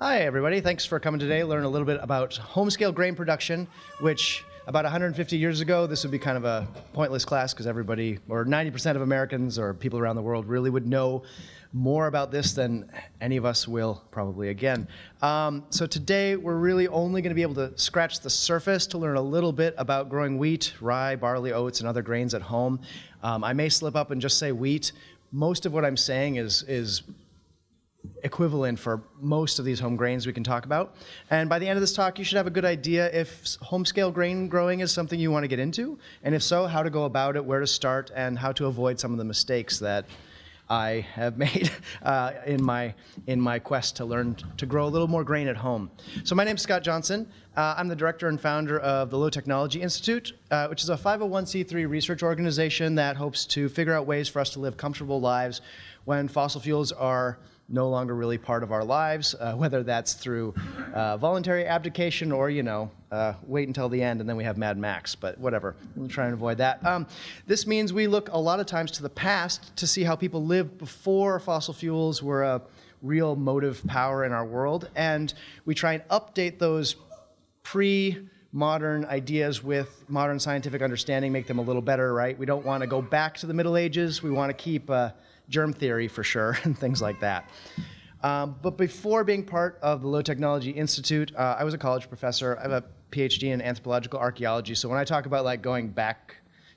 Hi, everybody. Thanks for coming today. Learn a little bit about home-scale grain production, which about 150 years ago, this would be kind of a pointless class because everybody, or 90% of Americans or people around the world really would know more about this than any of us will probably again. So today, we're really only going to be able to scratch the surface to learn a little bit about growing wheat, rye, barley, oats, and other grains at home. I may slip up and just say wheat. Most of what I'm saying is equivalent for most of these home grains we can talk about. And by the end of this talk, you should have a good idea if home-scale grain growing is something you want to get into, and if so, how to go about it, where to start, and how to avoid some of the mistakes that I have made in my quest to learn to grow a little more grain at home. So my name's Scott Johnson. I'm the director and founder of the Low Technology Institute, which is a 501c3 research organization that hopes to figure out ways for us to live comfortable lives when fossil fuels are no longer really part of our lives, whether that's through voluntary abdication or, wait until the end and then we have Mad Max, but whatever. We'll try and avoid that. This means we look a lot of times to the past to see how people lived before fossil fuels were a real motive power in our world, and we try and update those pre-modern ideas with modern scientific understanding, make them a little better, right? We don't want to go back to the Middle Ages. We want to keep germ theory for sure, and things like that. But before being part of the Low Technology Institute, I was a college professor. I have a PhD in anthropological archaeology, so when I talk about going back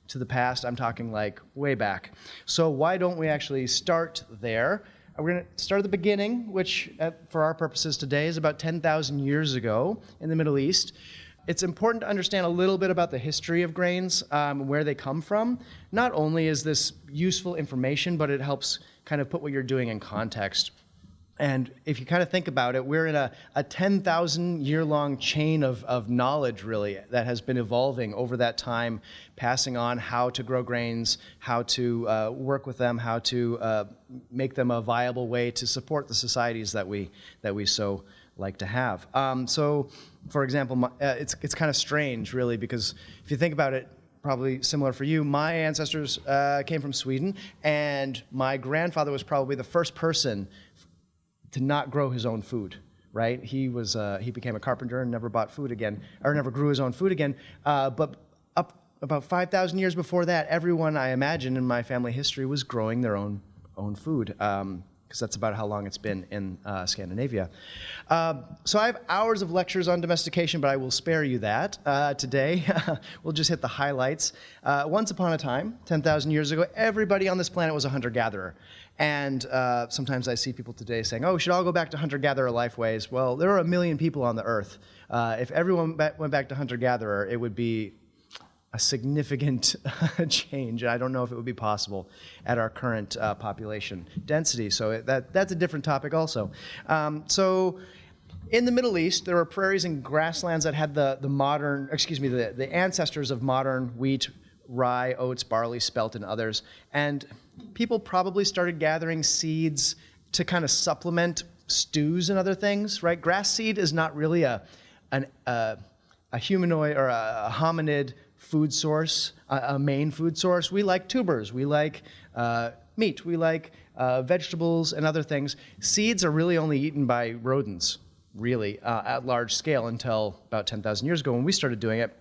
to the past, I'm talking way back. So why don't we actually start there? We're going to start at the beginning, which for our purposes today is about 10,000 years ago in the Middle East. It's important to understand a little bit about the history of grains, where they come from. Not only is this useful information, but it helps kind of put what you're doing in context. And if you kind of think about it, we're in a 10,000-year-long chain of knowledge, really, that has been evolving over that time, passing on how to grow grains, how to work with them, how to make them a viable way to support the societies that we so like to have. So, for example, it's kind of strange, really, because if you think about it, probably similar for you, my ancestors came from Sweden, and my grandfather was probably the first person to not grow his own food, right? He became a carpenter and never bought food again, or never grew his own food again. But up about 5,000 years before that, everyone, I imagine, in my family history was growing their own food. Because that's about how long it's been in Scandinavia. So I have hours of lectures on domestication, but I will spare you that today. We'll just hit the highlights. Once upon a time, 10,000 years ago, everybody on this planet was a hunter-gatherer. And sometimes I see people today saying, oh, we should all go back to hunter-gatherer life ways. Well, there are 1 million people on the earth. If everyone went back to hunter-gatherer, it would be a significant change. I don't know if it would be possible at our current population density. So that's a different topic also. So in the Middle East, there were prairies and grasslands that had the ancestors of modern wheat, rye, oats, barley, spelt, and others. And people probably started gathering seeds to kind of supplement stews and other things, right? Grass seed is not really a humanoid or a hominid food source, a main food source. We like tubers, we like meat, we like vegetables and other things. Seeds are really only eaten by rodents, really, at large scale until about 10,000 years ago when we started doing it.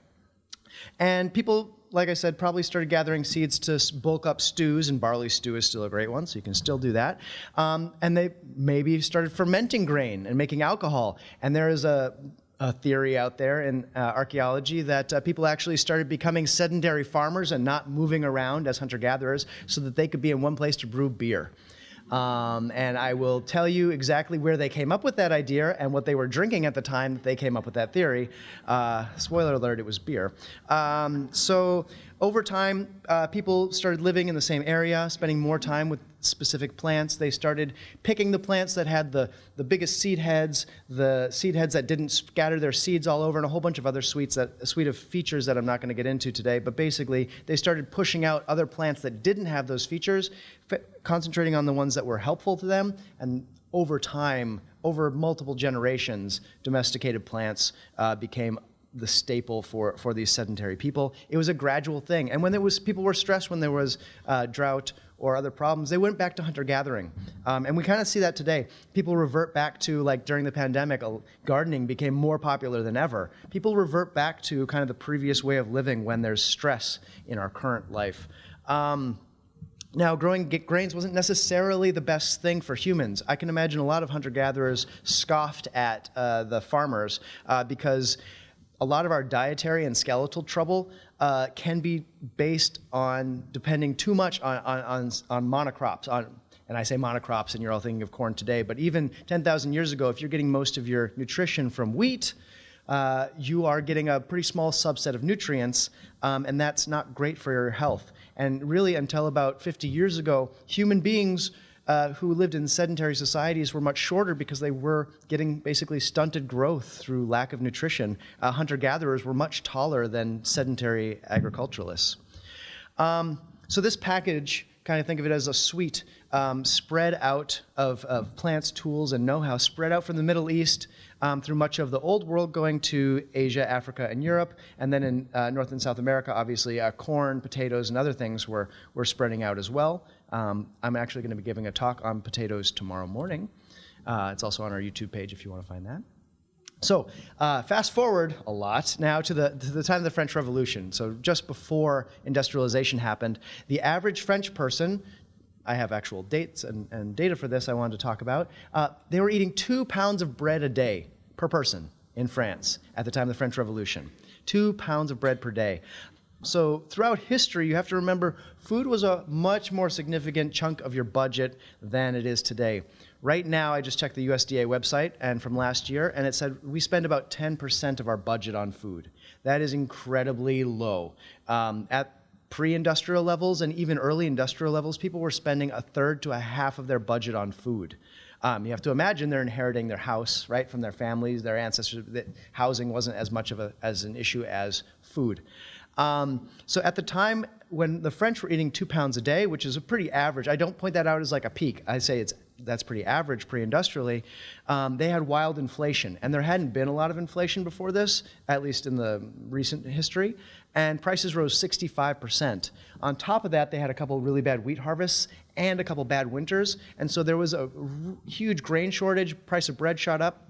And people, like I said, probably started gathering seeds to bulk up stews, and barley stew is still a great one, so you can still do that. And they maybe started fermenting grain and making alcohol. And there is a theory out there in archaeology that people actually started becoming sedentary farmers and not moving around as hunter-gatherers so that they could be in one place to brew beer. And I will tell you exactly where they came up with that idea and what they were drinking at the time that they came up with that theory. Spoiler alert, it was beer. So over time, people started living in the same area, spending more time with specific plants. They started picking the plants that had the biggest seed heads, the seed heads that didn't scatter their seeds all over, and a whole bunch of other suite of features that I'm not going to get into today. But basically, they started pushing out other plants that didn't have those features, concentrating on the ones that were helpful to them, and over time, over multiple generations, domesticated plants became the staple for these sedentary people. It was a gradual thing. And when people were stressed when there was drought or other problems, they went back to hunter-gathering. And we kind of see that today. People revert back to, like during the pandemic, gardening became more popular than ever. People revert back to kind of the previous way of living when there's stress in our current life. Now, growing grains wasn't necessarily the best thing for humans. I can imagine a lot of hunter-gatherers scoffed at the farmers because a lot of our dietary and skeletal trouble can be based on depending too much on monocrops. And I say monocrops, and you're all thinking of corn today, but even 10,000 years ago, if you're getting most of your nutrition from wheat, you are getting a pretty small subset of nutrients, and that's not great for your health. And really, until about 50 years ago, human beings who lived in sedentary societies were much shorter because they were getting basically stunted growth through lack of nutrition. Hunter-gatherers were much taller than sedentary agriculturalists. So this package, kind of think of it as a suite spread out of plants, tools, and know-how, spread out from the Middle East through much of the Old World, going to Asia, Africa, and Europe. And then in North and South America, obviously, corn, potatoes, and other things were spreading out as well. I'm actually going to be giving a talk on potatoes tomorrow morning. It's also on our YouTube page if you want to find that. So fast forward a lot now to the time of the French Revolution. So just before industrialization happened, the average French person, I have actual dates and data for this I wanted to talk about, they were eating 2 pounds of bread a day per person in France at the time of the French Revolution. 2 pounds of bread per day. So throughout history, you have to remember food was a much more significant chunk of your budget than it is today. Right now, I just checked the USDA website and from last year, and it said we spend about 10% of our budget on food. That is incredibly low. At pre-industrial levels and even early industrial levels, people were spending 1/3 to 1/2 of their budget on food. You have to imagine they're inheriting their house, right, from their families, their ancestors. That housing wasn't as much of an issue as food. So at the time when the French were eating 2 pounds a day, which is a pretty average, I don't point that out as like a peak. I say that's pretty average pre-industrially. They had wild inflation, and there hadn't been a lot of inflation before this, at least in the recent history, and prices rose 65%. On top of that, they had a couple really bad wheat harvests and a couple bad winters, and so there was a huge grain shortage, price of bread shot up.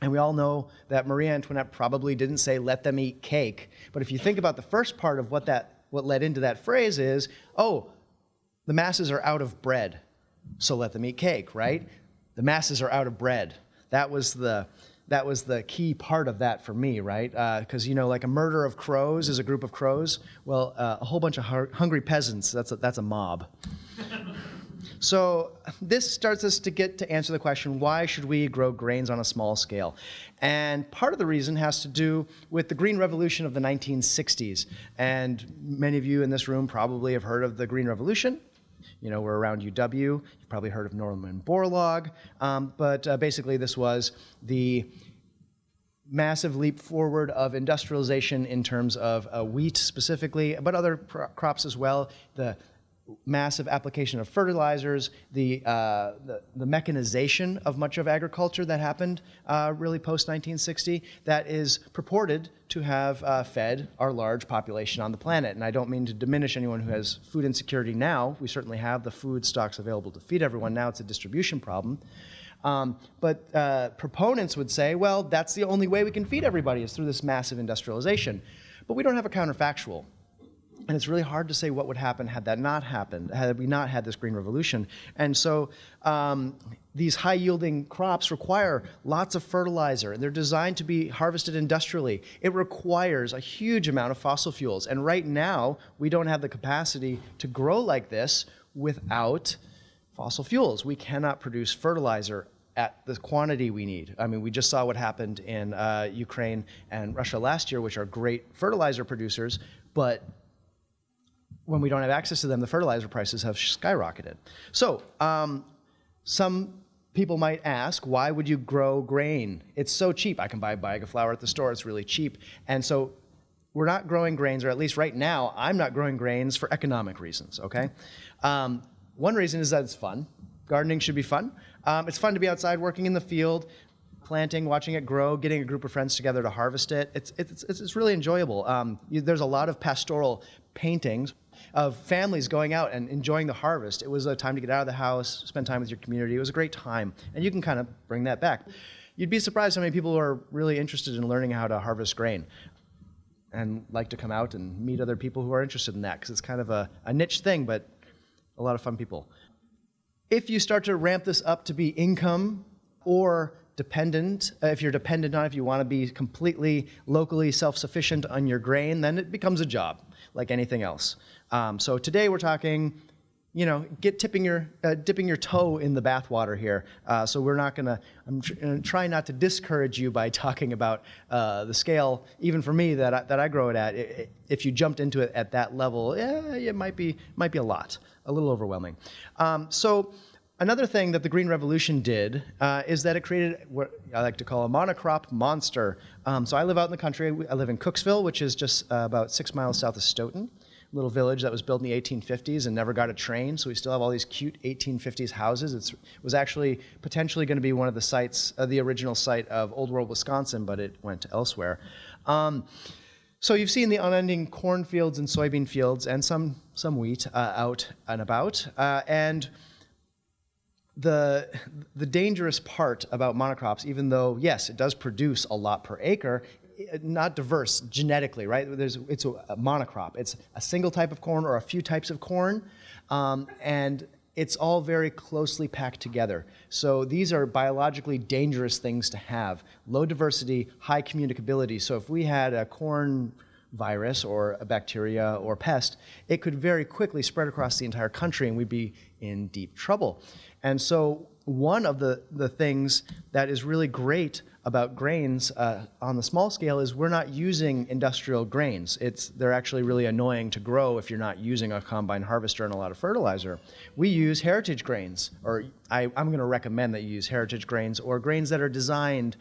And we all know that Marie Antoinette probably didn't say, let them eat cake. But if you think about the first part of what led into that phrase is, oh, the masses are out of bread, so let them eat cake, right? The masses are out of bread. That was the key part of that for me, right? Because, like a murder of crows is a group of crows. Well, a whole bunch of hungry peasants, that's a mob. So this starts us to answer the question, why should we grow grains on a small scale? And part of the reason has to do with the Green Revolution of the 1960s. And many of you in this room probably have heard of the Green Revolution. We're around UW. You've probably heard of Norman Borlaug. But basically this was the massive leap forward of industrialization in terms of wheat specifically, but other crops as well. The massive application of fertilizers, the mechanization of much of agriculture that happened really post-1960, that is purported to have fed our large population on the planet. And I don't mean to diminish anyone who has food insecurity now. We certainly have the food stocks available to feed everyone. Now it's a distribution problem. But proponents would say, well, that's the only way we can feed everybody is through this massive industrialization. But we don't have a counterfactual. And it's really hard to say what would happen had that not happened, had we not had this Green Revolution. And so these high-yielding crops require lots of fertilizer, and they're designed to be harvested industrially. It requires a huge amount of fossil fuels. And right now, we don't have the capacity to grow like this without fossil fuels. We cannot produce fertilizer at the quantity we need. I mean, we just saw what happened in Ukraine and Russia last year, which are great fertilizer producers, but when we don't have access to them, the fertilizer prices have skyrocketed. So some people might ask, why would you grow grain? It's so cheap. I can buy a bag of flour at the store. It's really cheap. And so we're not growing grains, or at least right now, I'm not growing grains for economic reasons, okay? One reason is that it's fun. Gardening should be fun. It's fun to be outside working in the field, planting, watching it grow, getting a group of friends together to harvest it. It's really enjoyable. There's a lot of pastoral paintings of families going out and enjoying the harvest. It was a time to get out of the house, spend time with your community. It was a great time, and you can kind of bring that back. You'd be surprised how many people are really interested in learning how to harvest grain and like to come out and meet other people who are interested in that, because it's kind of a niche thing, but a lot of fun people. If you start to ramp this up to be income or dependent, if you're dependent on it, if you want to be completely locally self-sufficient on your grain, then it becomes a job like anything else. So today we're talking, dipping your toe in the bathwater here. So we're not gonna, I'm trying not to discourage you by talking about the scale, even for me that I grow it at. If you jumped into it at that level, it might be a lot, a little overwhelming. So another thing that the Green Revolution did is that it created what I like to call a monocrop monster. So I live out in the country. I live in Cooksville, which is just about 6 miles south of Stoughton. Little village that was built in the 1850s and never got a train, so we still have all these cute 1850s houses. It was actually potentially going to be one of the sites, the original site of Old World, Wisconsin, but it went elsewhere. So you've seen the unending cornfields and soybean fields and some wheat out and about. And the dangerous part about monocrops, even though, yes, it does produce a lot per acre, not diverse genetically, right? It's a monocrop. It's a single type of corn or a few types of corn, and it's all very closely packed together. So these are biologically dangerous things to have. Low diversity, high communicability. So if we had a corn virus or a bacteria or pest, it could very quickly spread across the entire country and we'd be in deep trouble. And so one of the things that is really great about grains on the small scale is we're not using industrial grains. They're actually really annoying to grow if you're not using a combine harvester and a lot of fertilizer. We use heritage grains, or I'm going to recommend that you use heritage grains or grains that are designed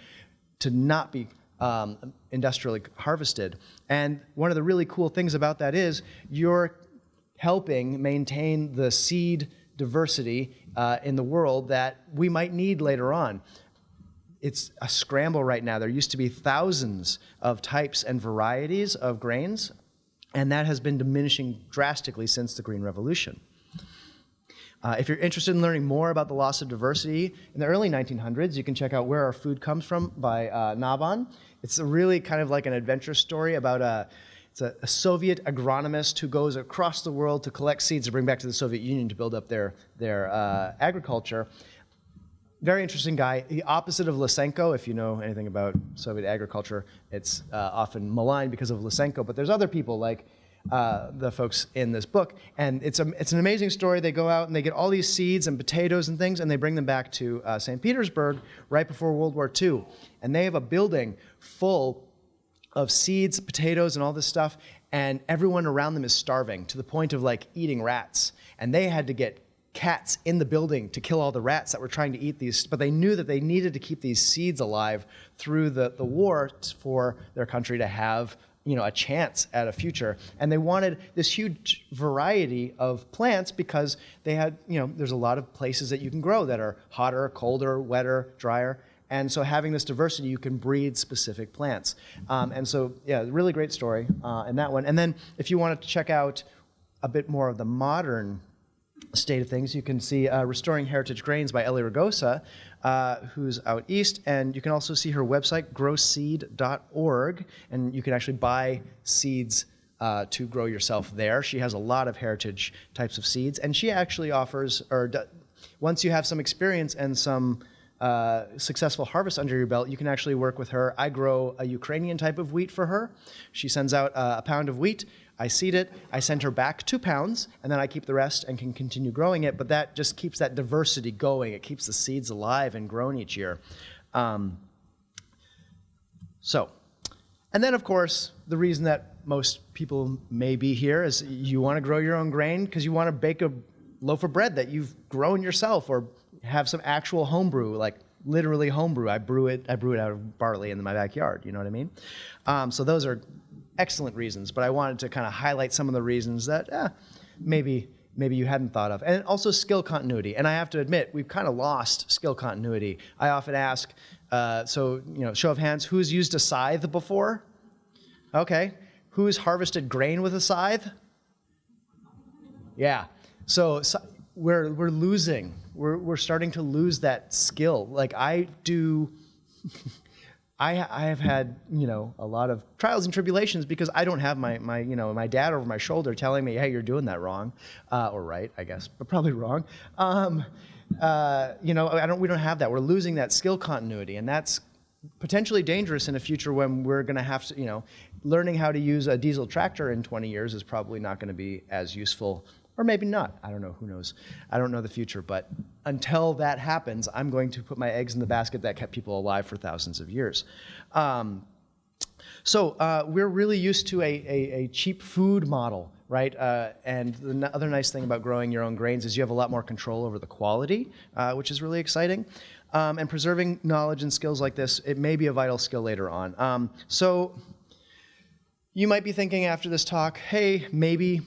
to not be industrially harvested. And one of the really cool things about that is you're helping maintain the seed diversity in the world that we might need later on. It's a scramble right now. There used to be thousands of types and varieties of grains, and that has been diminishing drastically since the Green Revolution. If you're interested in learning more about the loss of diversity, in the early 1900s, you can check out Where Our Food Comes From by Nabhan. It's a really kind of like an adventure story about a Soviet agronomist who goes across the world to collect seeds to bring back to the Soviet Union to build up their agriculture. Very interesting guy. The opposite of Lysenko. If you know anything about Soviet agriculture, it's often maligned because of Lysenko, but there's other people like the folks in this book, and it's an amazing story. They go out and they get all these seeds and potatoes and things, and they bring them back to St. Petersburg right before World War II, and they have a building full of seeds, potatoes, and all this stuff, and everyone around them is starving to the point of like eating rats, and they had to get cats in the building to kill all the rats that were trying to eat these, but they knew that they needed to keep these seeds alive through the war for their country to have a chance at a future. And they wanted this huge variety of plants because they had, there's a lot of places that you can grow that are hotter, colder, wetter, drier. And so having this diversity, you can breed specific plants. And so, yeah, really great story in that one. And then if you wanted to check out a bit more of the modern state of things, you can see Restoring Heritage Grains by Ellie Ragosa, who's out east, and you can also see her website, growseed.org, and you can actually buy seeds to grow yourself there. She has a lot of heritage types of seeds, and she actually offers, once you have some experience and some successful harvest under your belt, you can actually work with her. I grow a Ukrainian type of wheat for her. She sends out a pound of wheat. I seed it, I send her back 2 pounds, and then I keep the rest and can continue growing it, but that just keeps that diversity going. It keeps the seeds alive and grown each year. And then of course, the reason that most people may be here is you want to grow your own grain because you want to bake a loaf of bread that you've grown yourself, or have some actual homebrew, like literally homebrew. I brew it out of barley in my backyard, you know what I mean? So those are excellent reasons, but I wanted to kind of highlight some of the reasons that maybe maybe you hadn't thought of. And also skill continuity. And I have to admit, we've kind of lost skill continuity. I often ask, show of hands, who's used a scythe before? Okay. Who's harvested grain with a scythe? Yeah. So we're losing. We're starting to lose that skill. Like I do. I have had, a lot of trials and tribulations because I don't have my dad over my shoulder telling me, hey, you're doing that wrong, or right, I guess, but probably wrong. We don't have that. We're losing that skill continuity, and that's potentially dangerous in a future when we're going to have to, learning how to use a diesel tractor in 20 years is probably not going to be as useful. Or maybe not. I don't know. Who knows? I don't know the future. But until that happens, I'm going to put my eggs in the basket that kept people alive for thousands of years. So we're really used to a cheap food model, right? And the other nice thing about growing your own grains is you have a lot more control over the quality, which is really exciting. And preserving knowledge and skills like this, it may be a vital skill later on. So you might be thinking after this talk, hey, maybe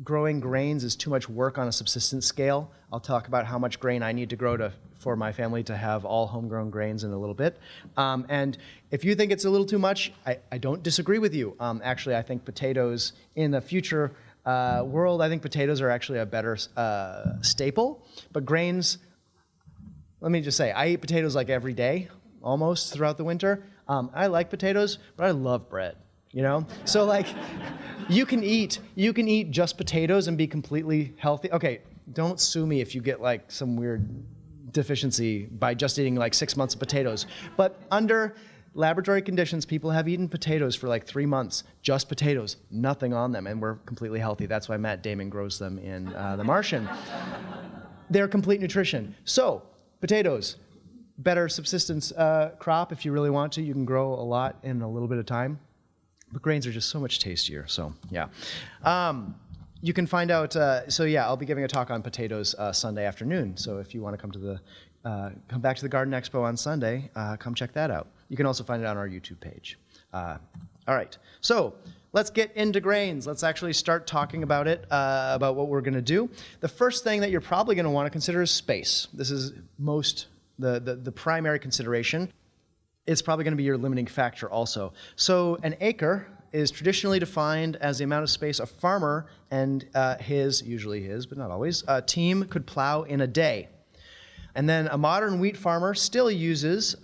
growing grains is too much work on a subsistence scale. I'll talk about how much grain I need to grow for my family to have all homegrown grains in a little bit. And if you think it's a little too much, I don't disagree with you. Actually, I think potatoes in the future world, I think potatoes are actually a better staple. But grains, let me just say, I eat potatoes like every day, almost throughout the winter. I like potatoes, but I love bread. So like you can eat just potatoes and be completely healthy. Okay, don't sue me if you get like some weird deficiency by just eating like 6 months of potatoes. But under laboratory conditions, people have eaten potatoes for like 3 months, just potatoes, nothing on them, and we're completely healthy. That's why Matt Damon grows them in The Martian. They're complete nutrition. So potatoes, better subsistence crop if you really want to. You can grow a lot in a little bit of time. But grains are just so much tastier, so yeah. You can find out, I'll be giving a talk on potatoes Sunday afternoon. So if you want to come back to the Garden Expo on Sunday, come check that out. You can also find it on our YouTube page. All right, so let's get into grains. Let's actually start talking about it, about what we're going to do. The first thing that you're probably going to want to consider is space. This is the primary consideration. It's probably going to be your limiting factor also. So an acre is traditionally defined as the amount of space a farmer and usually his, but not always, team could plow in a day. And then a modern wheat farmer still uses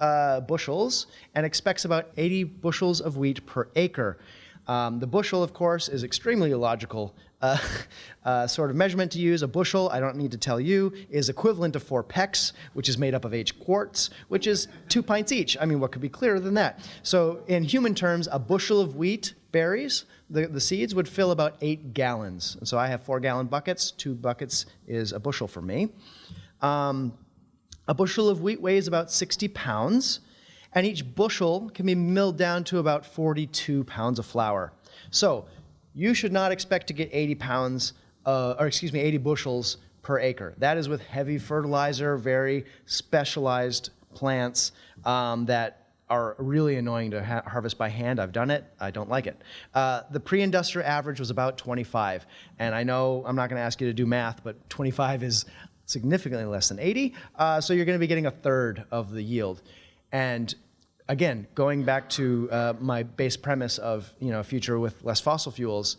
bushels and expects about 80 bushels of wheat per acre. The bushel, of course, is extremely illogical sort of measurement to use. A bushel, I don't need to tell you, is equivalent to 4 pecks, which is made up of 8 quarts, which is 2 pints each. I mean, what could be clearer than that? So in human terms, a bushel of wheat berries, the seeds, would fill about 8 gallons. And so I have 4-gallon buckets. 2 buckets is a bushel for me. A bushel of wheat weighs about 60 pounds. And each bushel can be milled down to about 42 pounds of flour. So you should not expect to get 80 bushels per acre. That is with heavy fertilizer, very specialized plants that are really annoying to harvest by hand. I've done it. I don't like it. The pre-industrial average was about 25. And I know I'm not going to ask you to do math, but 25 is significantly less than 80. So you're going to be getting a third of the yield. And again, going back to my base premise of a future with less fossil fuels,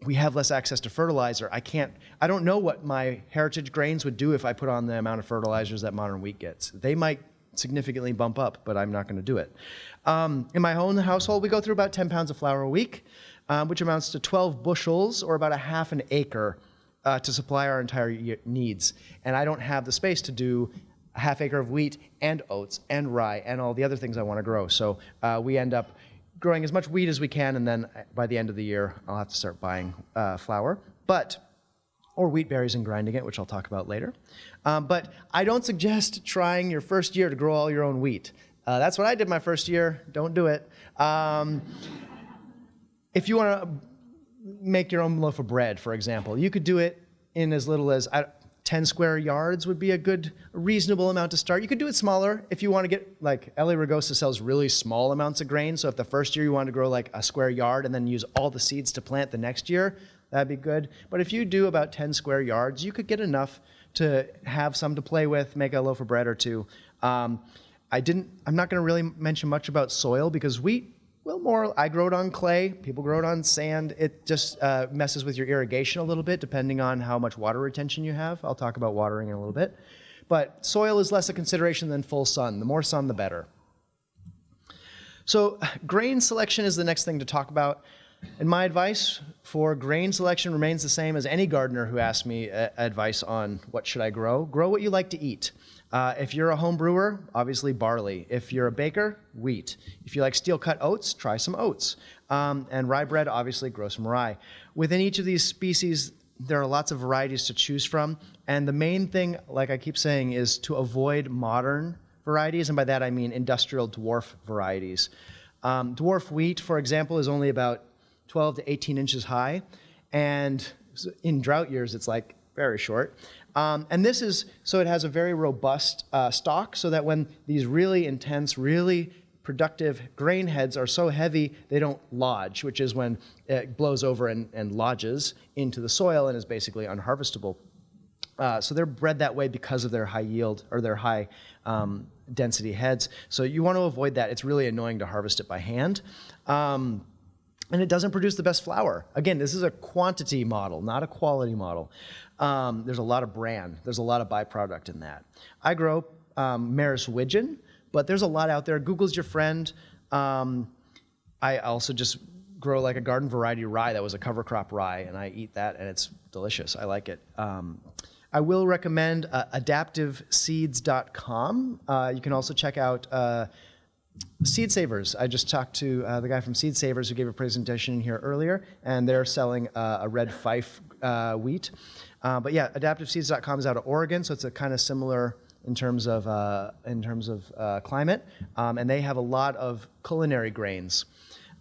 we have less access to fertilizer. I don't know what my heritage grains would do if I put on the amount of fertilizers that modern wheat gets. They might significantly bump up, but I'm not going to do it. In my own household, we go through about 10 pounds of flour a week, which amounts to 12 bushels or about a half an acre to supply our entire needs. And I don't have the space to do a half acre of wheat and oats and rye and all the other things I want to grow. So we end up growing as much wheat as we can, and then by the end of the year, I'll have to start buying flour. Or wheat berries and grinding it, which I'll talk about later. But I don't suggest trying your first year to grow all your own wheat. That's what I did my first year. Don't do it. If you want to make your own loaf of bread, for example, you could do it in as little as 10 square yards would be a good, reasonable amount to start. You could do it smaller if you want to get, like, L.A. Ragosa sells really small amounts of grain. So if the first year you want to grow like a square yard and then use all the seeds to plant the next year, that'd be good. But if you do about 10 square yards, you could get enough to have some to play with, make a loaf of bread or two. I'm not going to really mention much about soil because wheat, well, I grow it on clay. People grow it on sand. It just messes with your irrigation a little bit depending on how much water retention you have. I'll talk about watering in a little bit. But soil is less a consideration than full sun. The more sun, the better. So grain selection is the next thing to talk about. And my advice for grain selection remains the same as any gardener who asks me advice on what should I grow. Grow what you like to eat. If you're a home brewer, obviously barley. If you're a baker, wheat. If you like steel-cut oats, try some oats. And rye bread, obviously grow some rye. Within each of these species, there are lots of varieties to choose from. And the main thing, like I keep saying, is to avoid modern varieties. And by that I mean industrial dwarf varieties. Dwarf wheat, for example, is only about 12 to 18 inches high. And in drought years, it's like very short. And this is, so it has a very robust stalk so that when these really intense, really productive grain heads are so heavy, they don't lodge, which is when it blows over and lodges into the soil and is basically unharvestable. So they're bred that way because of their high yield or their high density heads. So you want to avoid that. It's really annoying to harvest it by hand. And it doesn't produce the best flour. Again, this is a quantity model, not a quality model. There's a lot of bran. There's a lot of byproduct in that. I grow Maris Widgeon, but there's a lot out there. Google's your friend. I also just grow like a garden variety rye that was a cover crop rye, and I eat that, and it's delicious. I like it. I will recommend adaptiveseeds.com. You can also check out Seed Savers. I just talked to the guy from Seed Savers who gave a presentation here earlier, and they're selling a red Fife wheat. But yeah, adaptiveseeds.com is out of Oregon, so it's a kind of similar in terms of climate, and they have a lot of culinary grains.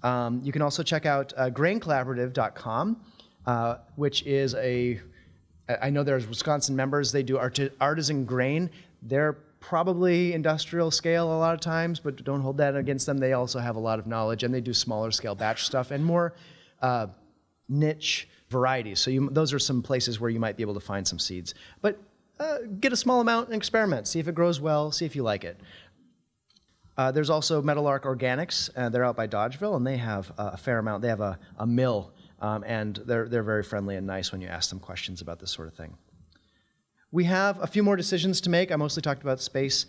You can also check out graincollaborative.com, which is I know there's Wisconsin members. They do artisan grain. They're probably industrial scale a lot of times, but don't hold that against them. They also have a lot of knowledge, and they do smaller scale batch stuff and more niche varieties. So those are some places where you might be able to find some seeds. But get a small amount and experiment. See if it grows well. See if you like it. There's also Meadowlark Organics. They're out by Dodgeville, and they have a fair amount. They have a mill, and they're very friendly and nice when you ask them questions about this sort of thing. We have a few more decisions to make. I mostly talked about space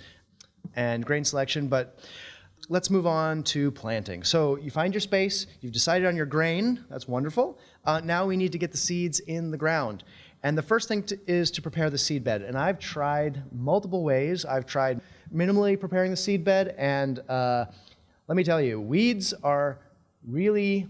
and grain selection, but let's move on to planting. So you find your space, you've decided on your grain, that's wonderful. Now we need to get the seeds in the ground. And the first thing is to prepare the seed bed. And I've tried multiple ways. I've tried minimally preparing the seed bed, and let me tell you, weeds are really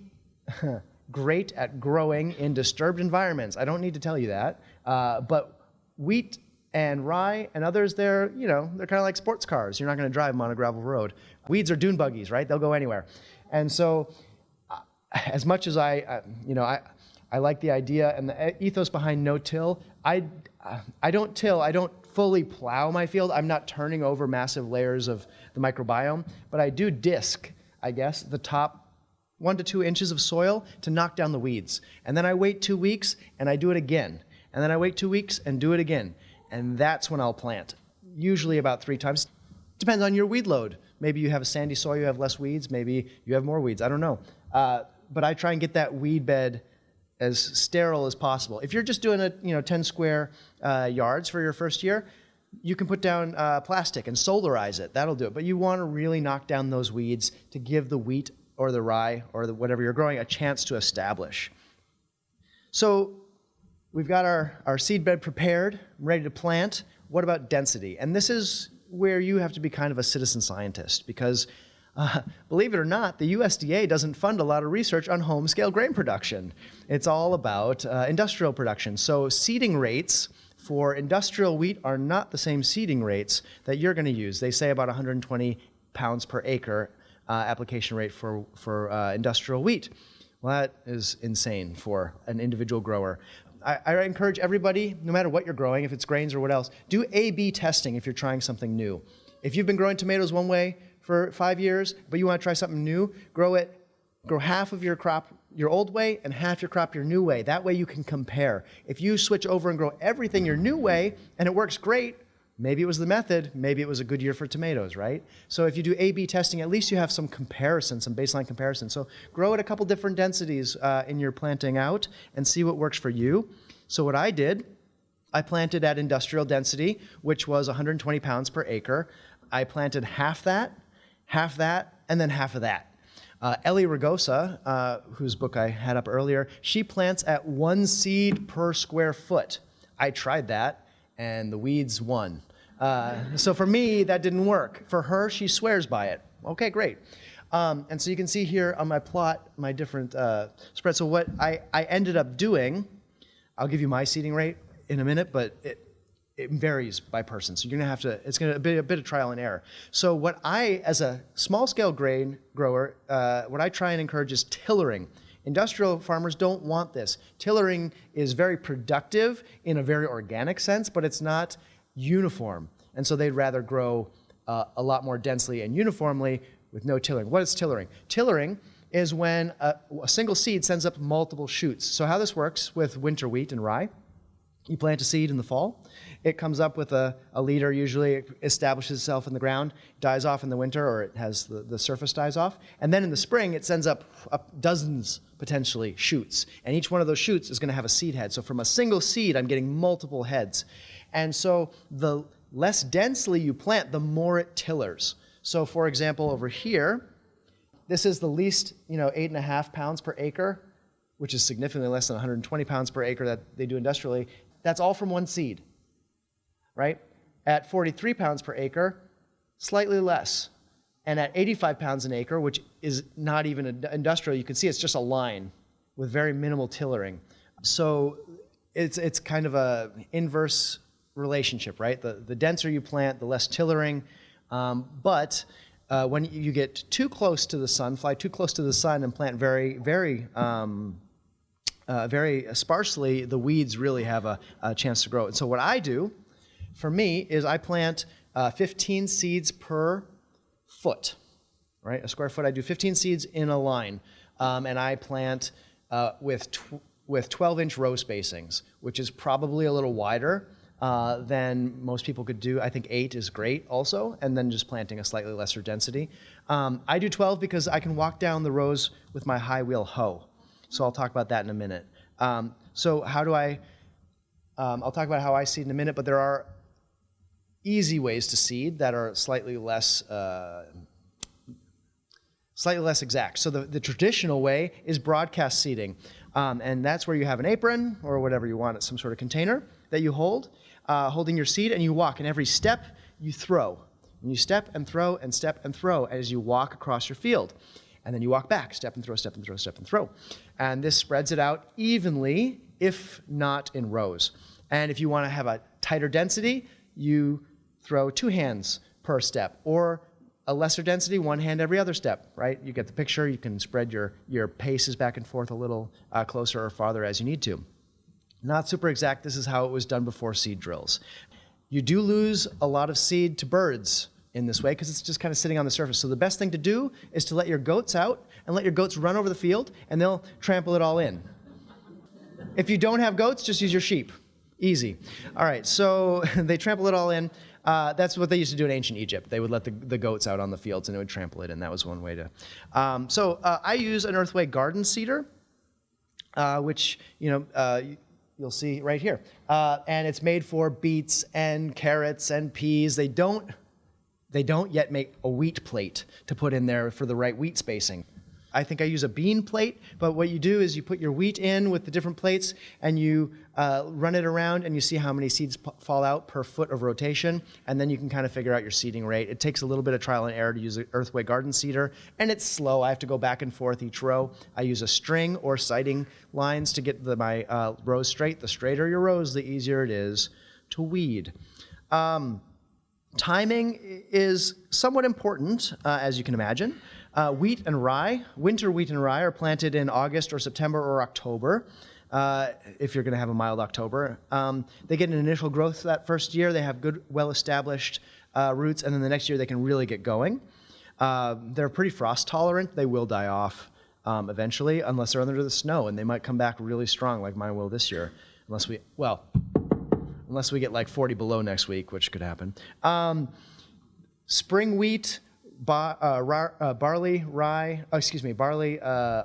great at growing in disturbed environments. I don't need to tell you that, but wheat and rye and others, they're kind of like sports cars. You're not going to drive them on a gravel road. Weeds are dune buggies, right? They'll go anywhere. And so as much as I like the idea and the ethos behind no-till, I don't till. I don't fully plow my field. I'm not turning over massive layers of the microbiome, but I do disc, I guess, the top 1 to 2 inches of soil to knock down the weeds. And then I wait 2 weeks and I do it again. And then I wait 2 weeks and do it again. And that's when I'll plant, usually about 3 times. Depends on your weed load. Maybe you have a sandy soil, you have less weeds. Maybe you have more weeds. I don't know. But I try and get that weed bed as sterile as possible. If you're just doing 10 square yards for your first year, you can put down plastic and solarize it. That'll do it. But you want to really knock down those weeds to give the wheat or the rye or whatever you're growing a chance to establish. So we've got our seed bed prepared, ready to plant. What about density? And this is where you have to be kind of a citizen scientist because believe it or not, the USDA doesn't fund a lot of research on home-scale grain production. It's all about industrial production. So seeding rates for industrial wheat are not the same seeding rates that you're going to use. They say about 120 pounds per acre application rate for industrial wheat. Well, that is insane for an individual grower. I encourage everybody, no matter what you're growing, if it's grains or what else, do A/B testing if you're trying something new. If you've been growing tomatoes one way for 5 years, but you want to try something new, grow half of your crop your old way and half your crop your new way. That way you can compare. If you switch over and grow everything your new way and it works great, maybe it was the method, maybe it was a good year for tomatoes, right? So if you do A/B testing, at least you have some comparison, some baseline comparison. So grow at a couple different densities in your planting out and see what works for you. So what I did, I planted at industrial density, which was 120 pounds per acre. I planted half that, and then half of that. Ellie Ragosa, whose book I had up earlier, she plants at 1 seed per square foot. I tried that, and the weeds won. So for me, that didn't work. For her, she swears by it. Okay, great. And so you can see here on my plot, my different spreads. So what I ended up doing, I'll give you my seeding rate in a minute, but it varies by person. So you're gonna have to, it's gonna be a bit of trial and error. So what I, as a small scale grain grower, what I try and encourage is tillering. Industrial farmers don't want this. Tillering is very productive in a very organic sense, but it's not uniform. And so they'd rather grow a lot more densely and uniformly with no tillering. What is tillering? Tillering is when a single seed sends up multiple shoots. So how this works with winter wheat and rye, you plant a seed in the fall. It comes up with a leader, usually it establishes itself in the ground, dies off in the winter, or it has the surface dies off. And then in the spring, it sends up dozens, potentially, shoots. And each one of those shoots is going to have a seed head. So from a single seed, I'm getting multiple heads. And so the less densely you plant, the more it tillers. So for example, over here, this is the least, 8.5 pounds per acre, which is significantly less than 120 pounds per acre that they do industrially. That's all from one seed, right? At 43 pounds per acre, slightly less. And at 85 pounds an acre, which is not even industrial, you can see it's just a line with very minimal tillering. So it's kind of a inverse relationship, right? The denser you plant, the less tillering. But when you get too close to the sun, fly too close to the sun and plant very, very sparsely, the weeds really have a chance to grow. And so what I do, for me, is I plant 15 seeds per foot, right? A square foot, I do 15 seeds in a line. And I plant with 12-inch row spacings, which is probably a little wider than most people could do. I think 8 is great also, and then just planting a slightly lesser density. I do 12 because I can walk down the rows with my high wheel hoe. So I'll talk about that in a minute. So how do I'll talk about how I seed in a minute, but there are easy ways to seed that are slightly less exact. So the traditional way is broadcast seeding. And that's where you have an apron or whatever you want, some sort of container that you hold, holding your seed, and you walk. And every step you throw. And you step and throw and step and throw as you walk across your field. And then you walk back, step and throw, step and throw, step and throw. And this spreads it out evenly, if not in rows. And if you want to have a tighter density, you throw 2 hands per step, or a lesser density, 1 hand every other step, right? You get the picture. You can spread your paces back and forth a little closer or farther as you need to. Not super exact. This is how it was done before seed drills. You do lose a lot of seed to birds in this way because it's just kind of sitting on the surface. So the best thing to do is to let your goats out and let your goats run over the field, and they'll trample it all in. If you don't have goats, just use your sheep. Easy. All right, so they trample it all in. That's what they used to do in ancient Egypt. They would let the goats out on the fields and it would trample it in. That was one way to. I use an earthway garden seeder, which you'll see right here. And it's made for beets and carrots and peas. They don't yet make a wheat plate to put in there for the right wheat spacing. I think I use a bean plate, but what you do is you put your wheat in with the different plates and you run it around and you see how many seeds fall out per foot of rotation, and then you can kind of figure out your seeding rate. It takes a little bit of trial and error to use an earthway garden seeder, and it's slow. I have to go back and forth each row. I use a string or sighting lines to get my rows straight. The straighter your rows, the easier it is to weed. Timing is somewhat important, as you can imagine. Wheat and rye, winter wheat and rye, are planted in August or September or October, if you're going to have a mild October. They get an initial growth that first year. They have good, well-established roots, and then the next year they can really get going. They're pretty frost tolerant. They will die off eventually, unless they're under the snow, and they might come back really strong like mine will this year, unless we get like 40 below next week, which could happen. Spring wheat, barley,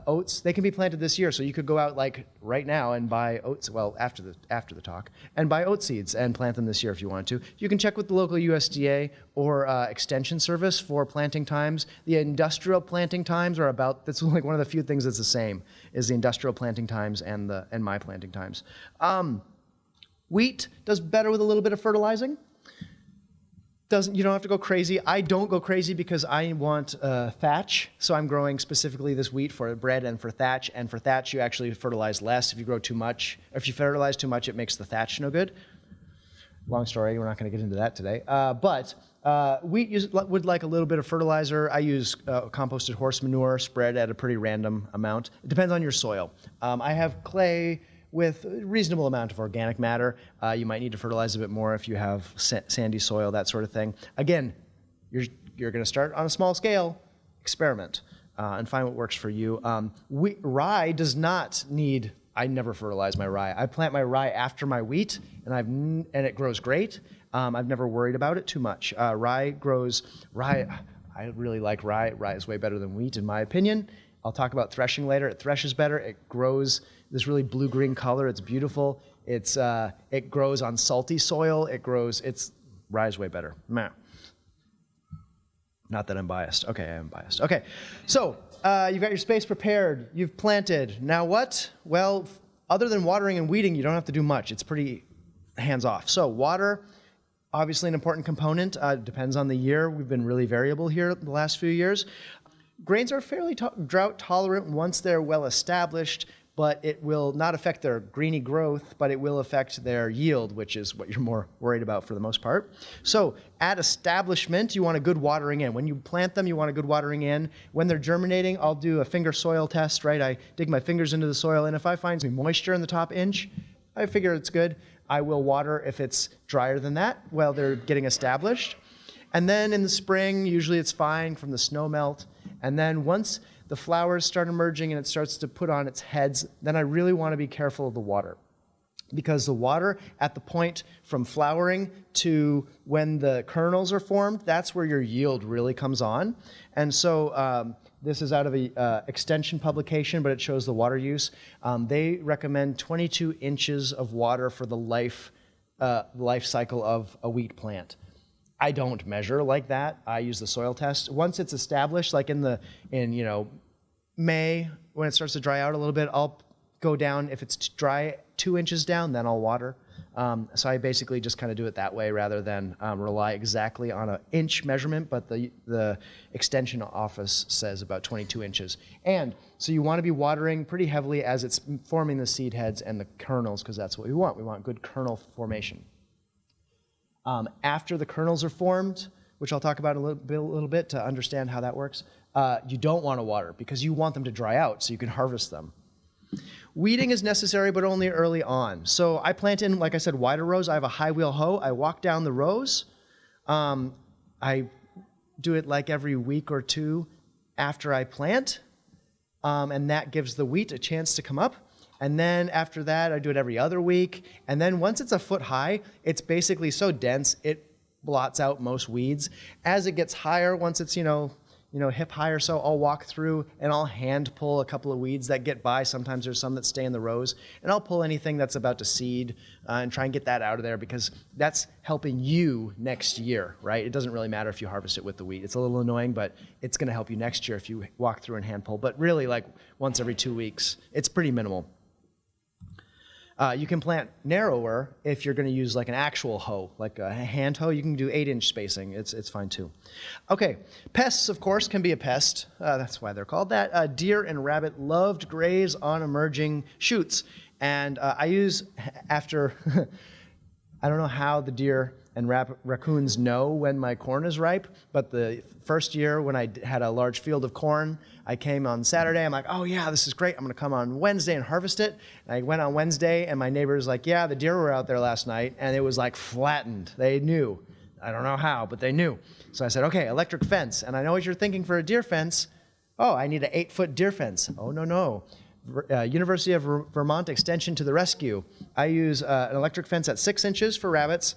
oats, they can be planted this year. So you could go out like right now and buy oats, well, after the talk, and buy oat seeds and plant them this year if you want to. You can check with the local USDA or extension service for planting times. The industrial planting times are that's like one of the few things that's the same, is the industrial planting times and my planting times. Wheat does better with a little bit of fertilizing. You don't have to go crazy. I don't go crazy because I want thatch, so I'm growing specifically this wheat for bread and for thatch. And for thatch, you actually fertilize less. If you grow too much, if you fertilize too much, it makes the thatch no good. Long story. We're not going to get into that today. But wheat would like a little bit of fertilizer. I use composted horse manure spread at a pretty random amount. It depends on your soil. I have clay with a reasonable amount of organic matter. You might need to fertilize a bit more if you have sandy soil, that sort of thing. Again, you're going to start on a small scale, experiment, and find what works for you. Rye does not need, I never fertilize my rye. I plant my rye after my wheat, and it grows great. I've never worried about it too much. Rye, I really like rye. Rye is way better than wheat, in my opinion. I'll talk about threshing later. It threshes better. It grows this really blue-green color. It's beautiful. It grows on salty soil. Rye is way better. Meh. Not that I'm biased. Okay, I am biased. Okay, so you've got your space prepared. You've planted. Now what? Well, other than watering and weeding, you don't have to do much. It's pretty hands-off. So water, obviously an important component. Depends on the year. We've been really variable here the last few years. Grains are fairly drought tolerant once they're well established, but it will not affect their greeny growth, but it will affect their yield, which is what you're more worried about for the most part. So at establishment, you want a good watering in. When you plant them, you want a good watering in. When they're germinating, I'll do a finger soil test, right? I dig my fingers into the soil, and if I find some moisture in the top inch, I figure it's good. I will water if it's drier than that while they're getting established. And then in the spring, usually it's fine from the snow melt. And then once the flowers start emerging and it starts to put on its heads, then I really want to be careful of the water. Because the water at the point from flowering to when the kernels are formed, that's where your yield really comes on. And so this is out of a extension publication, but it shows the water use. They recommend 22 inches of water for the life cycle of a wheat plant. I don't measure like that. I use the soil test. Once it's established, like in May, when it starts to dry out a little bit, I'll go down. If it's dry 2 inches down, then I'll water. So I basically just kind of do it that way rather than rely exactly on an inch measurement, but the extension office says about 22 inches. And so you want to be watering pretty heavily as it's forming the seed heads and the kernels, because that's what we want. We want good kernel formation. After the kernels are formed, which I'll talk about a little bit to understand how that works, you don't want to water because you want them to dry out so you can harvest them. Weeding is necessary, but only early on. So I plant in, like I said, wider rows. I have a high wheel hoe. I walk down the rows. I do it like every week or two after I plant, and that gives the wheat a chance to come up. And then after that, I do it every other week. And then once it's a foot high, it's basically so dense, it blots out most weeds. As it gets higher, once it's, hip high or so, I'll walk through and I'll hand pull a couple of weeds that get by. Sometimes there's some that stay in the rows. And I'll pull anything that's about to seed and try and get that out of there because that's helping you next year, right? It doesn't really matter if you harvest it with the wheat. It's a little annoying, but it's going to help you next year if you walk through and hand pull. But really, like once every 2 weeks, it's pretty minimal. You can plant narrower if you're going to use like an actual hoe, like a hand hoe. You can do 8-inch spacing. It's fine too. Okay, pests, of course, can be a pest. That's why they're called that. Deer and rabbit love to graze on emerging shoots. And I use after, I don't know how the deer and raccoons know when my corn is ripe, but the first year when I had a large field of corn, I came on Saturday. I'm like, oh yeah, this is great. I'm going to come on Wednesday and harvest it. And I went on Wednesday, and my neighbor's like, yeah, the deer were out there last night, and it was like flattened. They knew. I don't know how, but they knew. So I said, okay, electric fence. And I know what you're thinking for a deer fence. Oh, I need an 8-foot deer fence. Oh, no, no. University of Vermont Extension to the rescue. I use an electric fence at 6 inches for rabbits,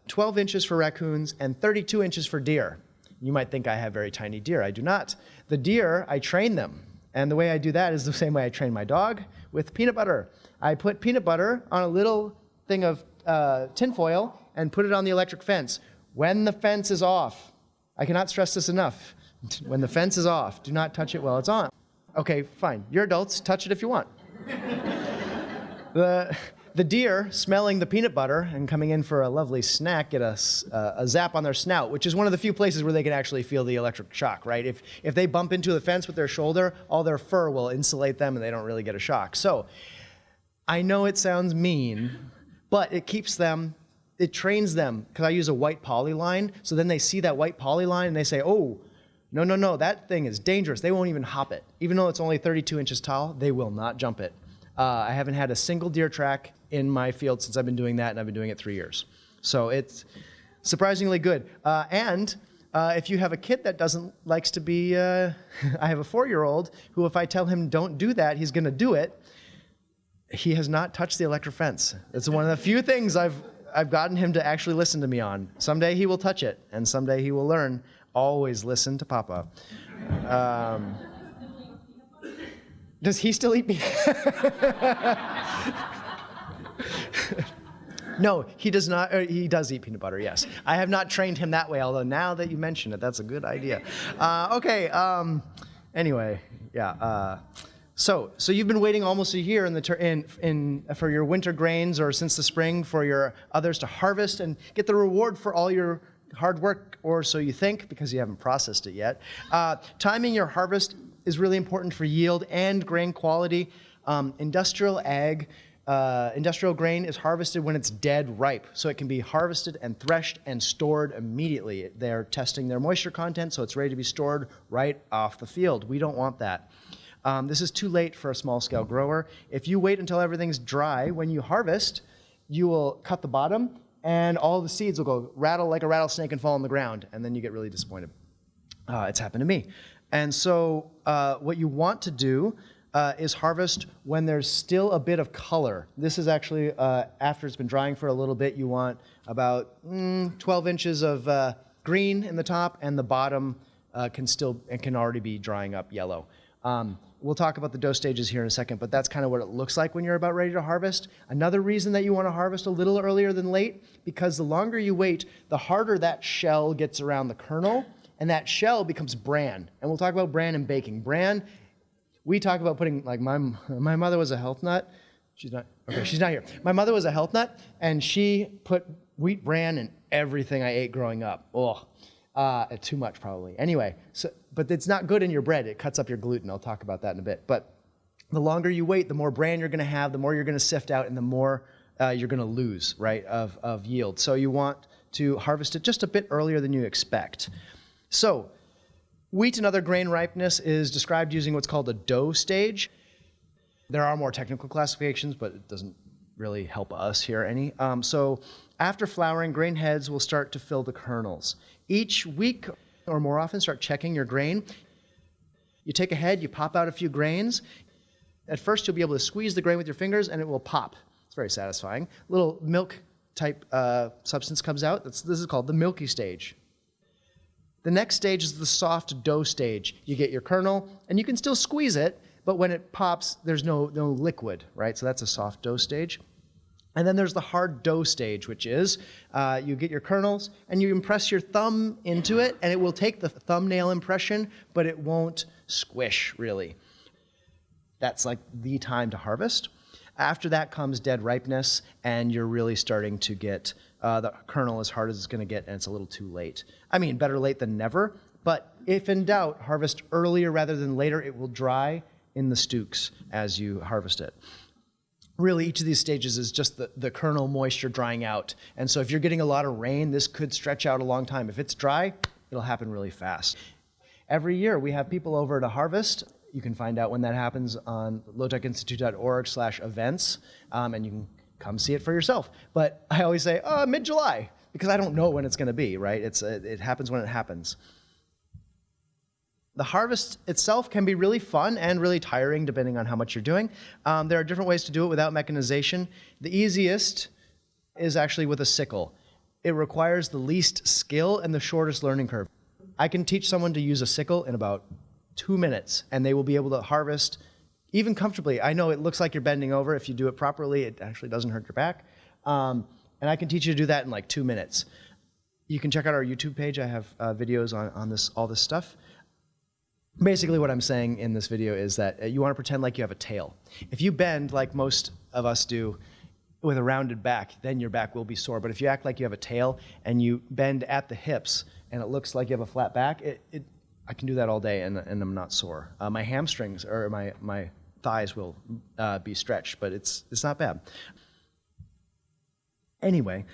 12 inches for raccoons, and 32 inches for deer. You might think I have very tiny deer. I do not. The deer, I train them. And the way I do that is the same way I train my dog, with peanut butter. I put peanut butter on a little thing of tinfoil and put it on the electric fence. When the fence is off, I cannot stress this enough. When the fence is off, do not touch it while it's on. Okay, fine. You're adults. Touch it if you want. The deer, smelling the peanut butter and coming in for a lovely snack, get a zap on their snout, which is one of the few places where they can actually feel the electric shock, right? If they bump into the fence with their shoulder, all their fur will insulate them and they don't really get a shock. So I know it sounds mean, but it keeps them, it trains them, because I use a white poly line, so then they see that white poly line and they say, oh, no, no, no, that thing is dangerous. They won't even hop it. Even though it's only 32 inches tall, they will not jump it. I haven't had a single deer track in my field since I've been doing that, and I've been doing it 3 years. So it's surprisingly good. If you have a kid that likes to be, I have a 4-year-old who, if I tell him don't do that, he's going to do it. He has not touched the electric fence. It's one of the few things I've gotten him to actually listen to me on. Someday he will touch it, and someday he will learn. Always listen to Papa. Does he still eat peanut? No, he does not. He does eat peanut butter, yes. I have not trained him that way, although now that you mention it, that's a good idea. Okay, anyway, yeah. So you've been waiting almost a year for your winter grains, or since the spring for your others to harvest and get the reward for all your hard work, or so you think, because you haven't processed it yet. Timing your harvest is really important for yield and grain quality. Industrial grain is harvested when it's dead ripe, so it can be harvested and threshed and stored immediately. They're testing their moisture content, so it's ready to be stored right off the field. We don't want that. This is too late for a small-scale grower. If you wait until everything's dry, when you harvest, you will cut the bottom, and all the seeds will go rattle like a rattlesnake and fall on the ground, and then you get really disappointed. It's happened to me. And so what you want to do is harvest when there's still a bit of color. This is actually after it's been drying for a little bit. You want about 12 inches of green in the top, and the bottom can already be drying up yellow. We'll talk about the dough stages here in a second, but that's kind of what it looks like when you're about ready to harvest. Another reason that you want to harvest a little earlier than late, because the longer you wait, the harder that shell gets around the kernel, and that shell becomes bran. And we'll talk about bran and baking. Bran, we talk about putting, like my mother was a health nut. She's not here. My mother was a health nut, and she put wheat bran in everything I ate growing up. Too much probably. Anyway, but it's not good in your bread. It cuts up your gluten. I'll talk about that in a bit. But the longer you wait, the more bran you're going to have, the more you're going to sift out, and the more you're going to lose, right, of yield. So you want to harvest it just a bit earlier than you expect. So wheat and other grain ripeness is described using what's called a dough stage. There are more technical classifications, but it doesn't really help us here any. So after flowering, grain heads will start to fill the kernels. Each week or more often, start checking your grain. You take a head, you pop out a few grains. At first, you'll be able to squeeze the grain with your fingers, and it will pop. It's very satisfying. Little milk-type substance comes out. This is called the milky stage. The next stage is the soft dough stage. You get your kernel, and you can still squeeze it, but when it pops, there's no liquid, right? So that's a soft dough stage. And then there's the hard dough stage, which is you get your kernels and you impress your thumb into it, and it will take the thumbnail impression, but it won't squish, really. That's like the time to harvest. After that comes dead ripeness, and you're really starting to get the kernel as hard as it's going to get, and it's a little too late. I mean, better late than never, but if in doubt, harvest earlier rather than later. It will dry in the stalks as you harvest it. Really, each of these stages is just the kernel moisture drying out. And so if you're getting a lot of rain, this could stretch out a long time. If it's dry, it'll happen really fast. Every year, we have people over to harvest. You can find out when that happens on lowtechinstitute.org/events, and you can come see it for yourself. But I always say, mid-July, because I don't know when it's going to be, right? It happens when it happens. The harvest itself can be really fun and really tiring depending on how much you're doing. There are different ways to do it without mechanization. The easiest is actually with a sickle. It requires the least skill and the shortest learning curve. I can teach someone to use a sickle in about 2 minutes, and they will be able to harvest even comfortably. I know it looks like you're bending over. If you do it properly, it actually doesn't hurt your back. And I can teach you to do that in like 2 minutes. You can check out our YouTube page. I have videos on all this stuff. Basically what I'm saying in this video is that you want to pretend like you have a tail. If you bend like most of us do with a rounded back, then your back will be sore. But if you act like you have a tail and you bend at the hips and it looks like you have a flat back, I can do that all day and I'm not sore. My hamstrings or my thighs will be stretched, but it's not bad. Anyway,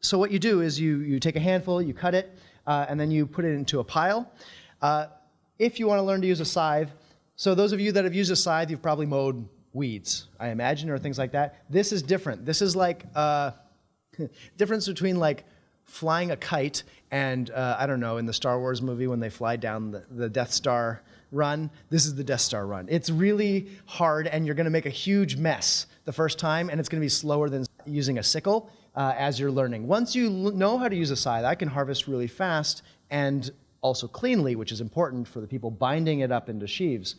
so what you do is you take a handful, you cut it, and then you put it into a pile. If you want to learn to use a scythe, so those of you that have used a scythe, you've probably mowed weeds, I imagine, or things like that. This is different. This is like difference between like flying a kite and, I don't know, in the Star Wars movie when they fly down the Death Star run, this is the Death Star run. It's really hard and you're going to make a huge mess the first time, and it's going to be slower than using a sickle as you're learning. Once you know how to use a scythe, I can harvest really fast and also cleanly, which is important for the people binding it up into sheaves.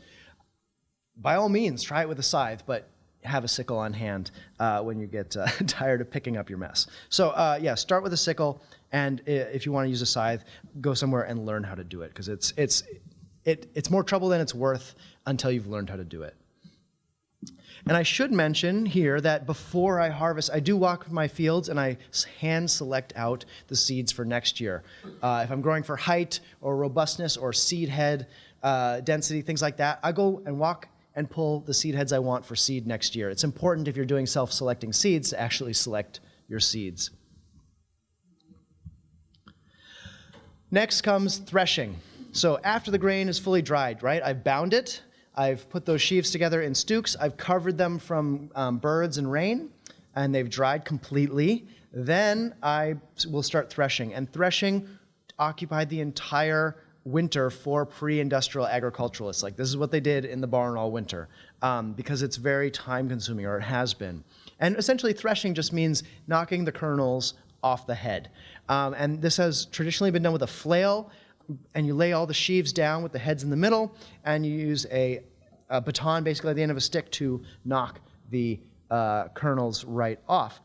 By all means, try it with a scythe, but have a sickle on hand when you get tired of picking up your mess. So yeah, start with a sickle, and if you want to use a scythe, go somewhere and learn how to do it, because it's more trouble than it's worth until you've learned how to do it. And I should mention here that before I harvest, I do walk my fields and I hand select out the seeds for next year. If I'm growing for height or robustness or seed head density, things like that, I go and walk and pull the seed heads I want for seed next year. It's important if you're doing self-selecting seeds to actually select your seeds. Next comes threshing. So after the grain is fully dried, right? I've bound it. I've put those sheaves together in stooks. I've covered them from birds and rain, and they've dried completely. Then I will start threshing. And threshing occupied the entire winter for pre-industrial agriculturalists. Like, this is what they did in the barn all winter, because it's very time-consuming, or it has been. And essentially, threshing just means knocking the kernels off the head. And this has traditionally been done with a flail, and you lay all the sheaves down with the heads in the middle, and you use a baton basically at the end of a stick to knock the kernels right off.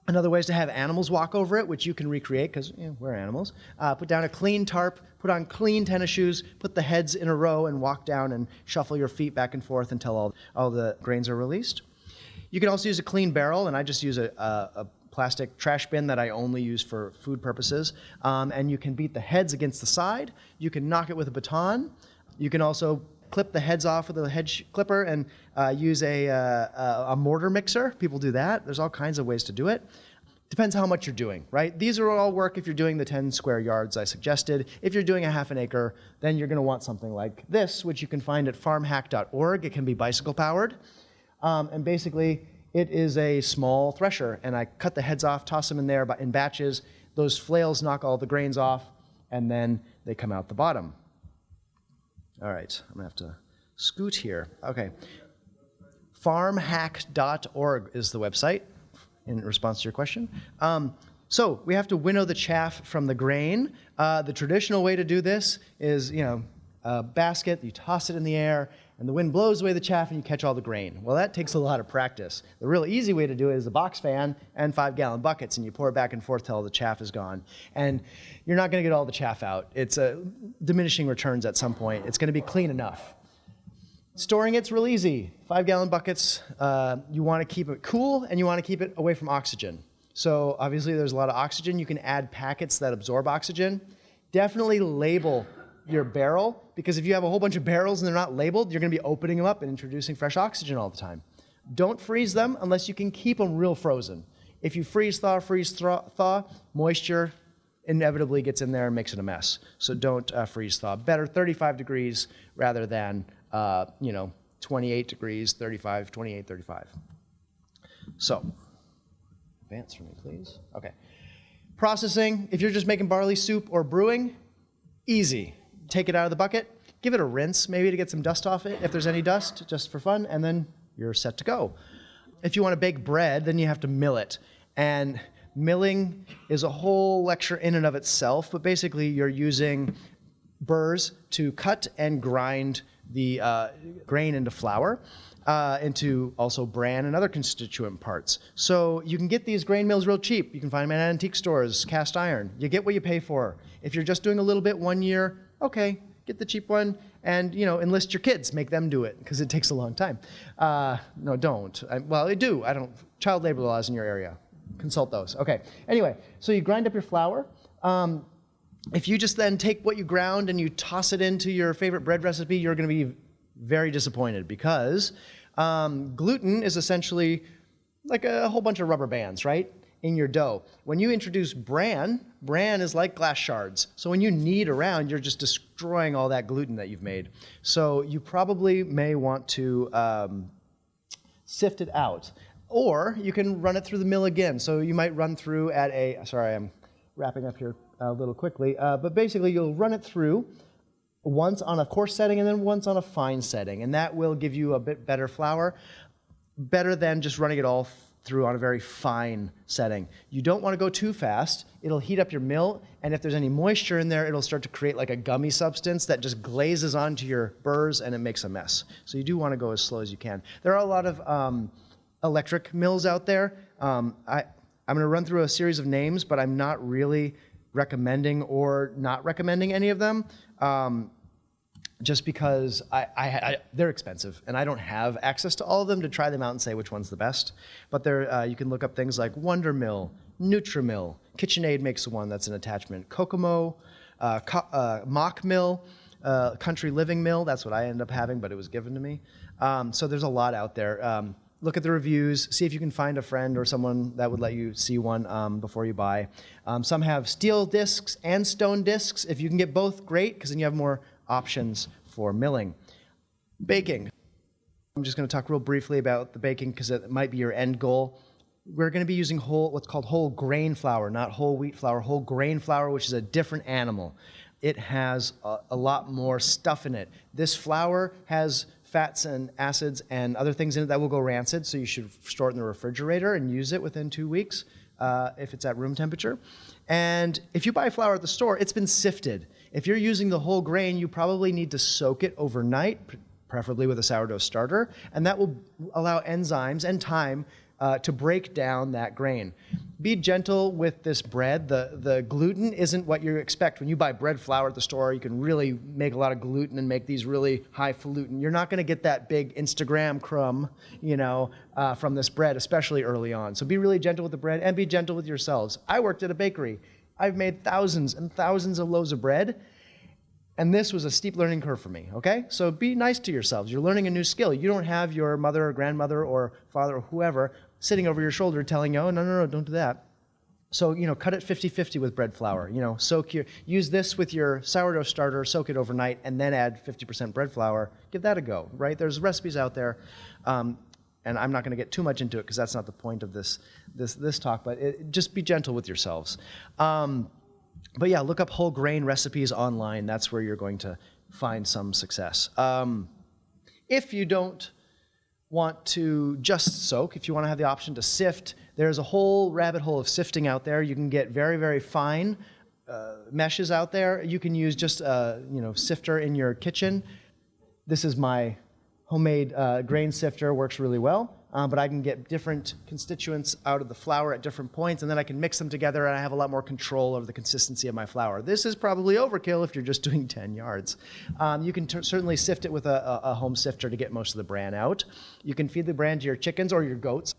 Another way is to have animals walk over it, which you can recreate because we're animals. Put down a clean tarp, put on clean tennis shoes, put the heads in a row, and walk down and shuffle your feet back and forth until all the grains are released. You can also use a clean barrel, and I just use a plastic trash bin that I only use for food purposes. And you can beat the heads against the side. You can knock it with a baton. You can also clip the heads off with a hedge clipper and use a mortar mixer. People do that. There's all kinds of ways to do it. Depends how much you're doing, right? These are all work if you're doing the 10 square yards I suggested. If you're doing a half an acre, then you're going to want something like this, which you can find at farmhack.org. It can be bicycle powered. And basically, it is a small thresher, and I cut the heads off, toss them in there in batches. Those flails knock all the grains off, and then they come out the bottom. All right, I'm going to have to scoot here. Okay. Farmhack.org is the website in response to your question. So we have to winnow the chaff from the grain. The traditional way to do this is, a basket, you toss it in the air, and the wind blows away the chaff and you catch all the grain. Well, that takes a lot of practice. The real easy way to do it is a box fan and 5-gallon buckets, and you pour it back and forth till the chaff is gone. And you're not going to get all the chaff out. It's diminishing returns at some point. It's going to be clean enough. Storing it's real easy. 5-gallon buckets, you want to keep it cool and you want to keep it away from oxygen. So obviously there's a lot of oxygen. You can add packets that absorb oxygen. Definitely label your barrel, because if you have a whole bunch of barrels and they're not labeled, you're going to be opening them up and introducing fresh oxygen all the time. Don't freeze them unless you can keep them real frozen. If you freeze thaw, moisture inevitably gets in there and makes it a mess. So don't freeze thaw. Better 35 degrees rather than 28 degrees, 35, 28, 35. So advance for me, please. Okay. Processing, if you're just making barley soup or brewing, easy. Take it out of the bucket, Give it a rinse maybe to get some dust off it, if there's any dust, just for fun, and then you're set to go. If you want to bake bread, then you have to mill it. And milling is a whole lecture in and of itself, but basically you're using burrs to cut and grind the grain into flour, into also bran and other constituent parts. So you can get these grain mills real cheap. You can find them at antique stores, cast iron. You get what you pay for. If you're just doing a little bit 1 year, okay, get the cheap one and, enlist your kids, make them do it, because it takes a long time. No, don't. Well, they do. I don't. Child labor laws in your area. Consult those. Okay. Anyway, so you grind up your flour. If you just then take what you ground and you toss it into your favorite bread recipe, you're going to be very disappointed, because gluten is essentially like a whole bunch of rubber bands, right, in your dough. When you introduce bran is like glass shards. So when you knead around, you're just destroying all that gluten that you've made. So you probably may want to sift it out. Or you can run it through the mill again. So you might run through at sorry, I'm wrapping up here a little quickly, but basically you'll run it through once on a coarse setting and then once on a fine setting, and that will give you a bit better flour, better than just running it all through on a very fine setting. You don't want to go too fast. It'll heat up your mill, and if there's any moisture in there, it'll start to create like a gummy substance that just glazes onto your burrs, and it makes a mess. So you do want to go as slow as you can. There are a lot of electric mills out there. I'm going to run through a series of names, but I'm not really recommending or not recommending any of them, just because they're expensive, and I don't have access to all of them to try them out and say which one's the best. But you can look up things like Wonder Mill, Nutri-Mill, KitchenAid makes one that's an attachment, Kokomo, Mock Mill, Country Living Mill, that's what I ended up having, but it was given to me. So there's a lot out there. Look at the reviews, see if you can find a friend or someone that would let you see one before you buy. Some have steel discs and stone discs. If you can get both, great, because then you have more options for milling. Baking. I'm just going to talk real briefly about the baking because it might be your end goal. We're going to be using what's called whole grain flour, not whole wheat flour, whole grain flour, which is a different animal. It has a lot more stuff in it. This flour has fats and acids and other things in it that will go rancid, so you should store it in the refrigerator and use it within 2 weeks if it's at room temperature. And if you buy flour at the store, it's been sifted. If you're using the whole grain, you probably need to soak it overnight, preferably with a sourdough starter, and that will allow enzymes and time to break down that grain. Be gentle with this bread. The gluten isn't what you expect. When you buy bread flour at the store, you can really make a lot of gluten and make these really highfalutin. You're not going to get that big Instagram crumb, from this bread, especially early on. So be really gentle with the bread and be gentle with yourselves. I worked at a bakery. I've made thousands and thousands of loaves of bread, and this was a steep learning curve for me, okay? So be nice to yourselves. You're learning a new skill. You don't have your mother or grandmother or father or whoever sitting over your shoulder telling you, oh, no, don't do that. So, cut it 50-50 with bread flour. Use this with your sourdough starter, soak it overnight, and then add 50% bread flour. Give that a go, right? There's recipes out there, and I'm not going to get too much into it because that's not the point of this talk, but just be gentle with yourselves. But yeah, look up whole grain recipes online. That's where you're going to find some success. If you don't want to just soak, if you want to have the option to sift, there's a whole rabbit hole of sifting out there. You can get very, very fine meshes out there. You can use just a sifter in your kitchen. This is my homemade grain sifter, works really well. But I can get different constituents out of the flour at different points, and then I can mix them together, and I have a lot more control over the consistency of my flour. This is probably overkill if you're just doing 10 yards. You can certainly sift it with a home sifter to get most of the bran out. You can feed the bran to your chickens or your goats,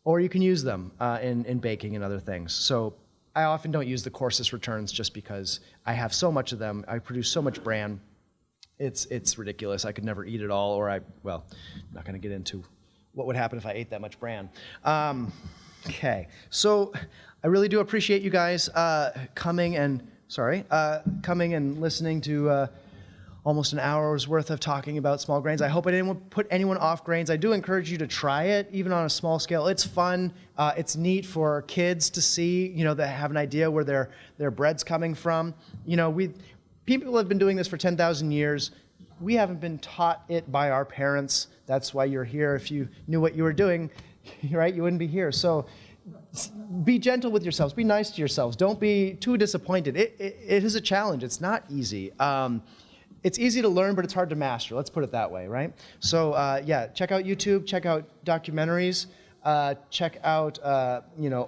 or you can use them in baking and other things. So I often don't use the coarsest returns just because I have so much of them. I produce so much bran. It's ridiculous. I could never eat it all, I'm not going to get into what would happen if I ate that much bran. Okay, so I really do appreciate you guys coming and listening to almost an hour's worth of talking about small grains. I hope I didn't put anyone off grains. I do encourage you to try it, even on a small scale. It's fun. It's neat for kids to see, that have an idea where their bread's coming from. People have been doing this for 10,000 years. we haven't been taught it by our parents. That's why you're here. If you knew what you were doing, right, you wouldn't be here. So be gentle with yourselves. Be nice to yourselves. Don't be too disappointed. It is a challenge. It's not easy. It's easy to learn, but it's hard to master. Let's put it that way, right? So yeah, check out YouTube. Check out documentaries. Check out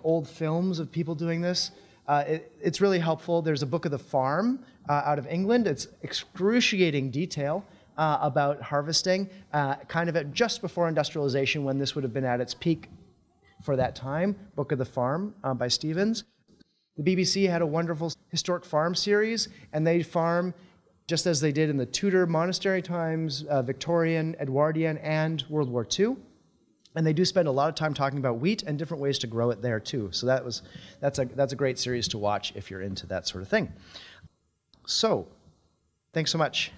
old films of people doing this. It's really helpful. There's a book of the farm out of England. It's excruciating detail about harvesting, kind of at just before industrialization, when this would have been at its peak for that time. Book of the Farm by Stevens. The BBC had a wonderful historic farm series, and they farm just as they did in the Tudor monastery times, Victorian, Edwardian, and World War II. And they do spend a lot of time talking about wheat and different ways to grow it there too. So that's a great series to watch if you're into that sort of thing. So, thanks so much.